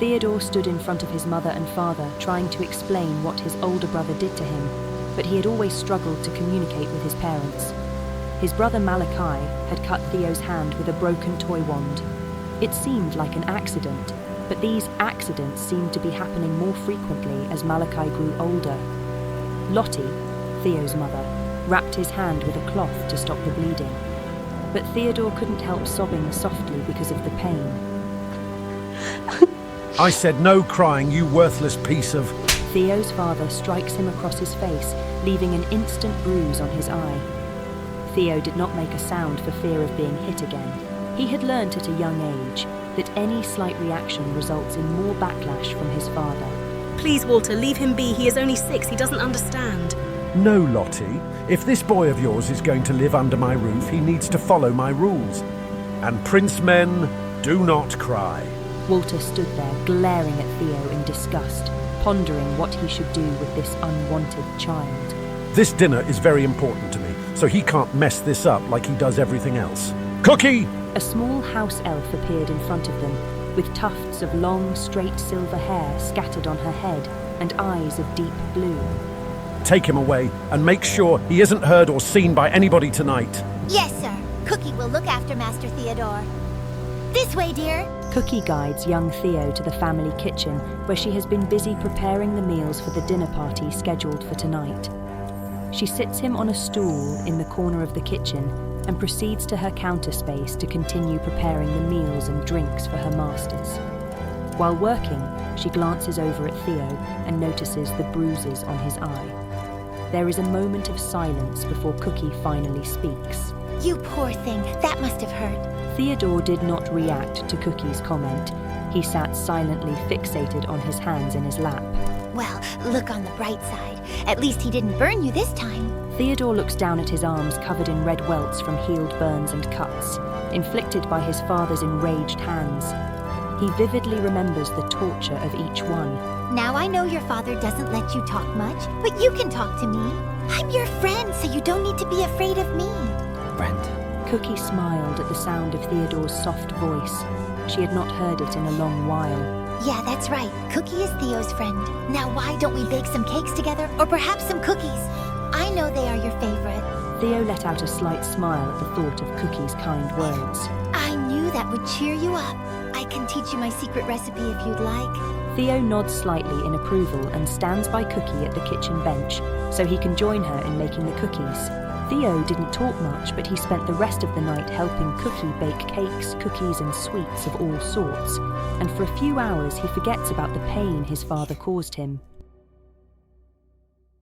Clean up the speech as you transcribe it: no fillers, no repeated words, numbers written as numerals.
Theodore stood in front of his mother and father, trying to explain what his older brother did to him, but he had always struggled to communicate with his parents. His brother Malakai had cut Theo's hand with a broken toy wand. It seemed like an accident, but these accidents seemed to be happening more frequently as Malakai grew older. Lottie, Theo's mother, wrapped his hand with a cloth to stop the bleeding, but Theodore couldn't help sobbing softly because of the pain. I said no crying, you worthless piece of... Theo's father strikes him across his face, leaving an instant bruise on his eye. Theo did not make a sound for fear of being hit again. He had learnt at a young age that any slight reaction results in more backlash from his father. Please, Walter, leave him be. He is only 6. He doesn't understand. No, Lottie. If this boy of yours is going to live under my roof, he needs to follow my rules. And prince men do not cry. Walter stood there, glaring at Theo in disgust, pondering what he should do with this unwanted child. This dinner is very important to me, so he can't mess this up like he does everything else. Cookie! A small house elf appeared in front of them, with tufts of long, straight silver hair scattered on her head and eyes of deep blue. Take him away and make sure he isn't heard or seen by anybody tonight. Yes, sir. Cookie will look after Master Theodore. This way, dear. Cookie guides young Theo to the family kitchen, where she has been busy preparing the meals for the dinner party scheduled for tonight. She sits him on a stool in the corner of the kitchen and proceeds to her counter space to continue preparing the meals and drinks for her masters. While working, she glances over at Theo and notices the bruises on his eye. There is a moment of silence before Cookie finally speaks. You poor thing, that must have hurt. Theodore did not react to Cookie's comment. He sat silently fixated on his hands in his lap. Well, look on the bright side. At least he didn't burn you this time. Theodore looks down at his arms covered in red welts from healed burns and cuts, inflicted by his father's enraged hands. He vividly remembers the torture of each one. Now I know your father doesn't let you talk much, but you can talk to me. I'm your friend, so you don't need to be afraid of me. Friend. Cookie smiled at the sound of Theodore's soft voice. She had not heard it in a long while. Yeah, that's right. Cookie is Theo's friend. Now why don't we bake some cakes together, or perhaps some cookies? I know they are your favorite. Theo let out a slight smile at the thought of Cookie's kind words. I knew that would cheer you up. I can teach you my secret recipe if you'd like. Theo nods slightly in approval and stands by Cookie at the kitchen bench so he can join her in making the cookies. Theo didn't talk much, but he spent the rest of the night helping Cookie bake cakes, cookies and sweets of all sorts. And for a few hours he forgets about the pain his father caused him.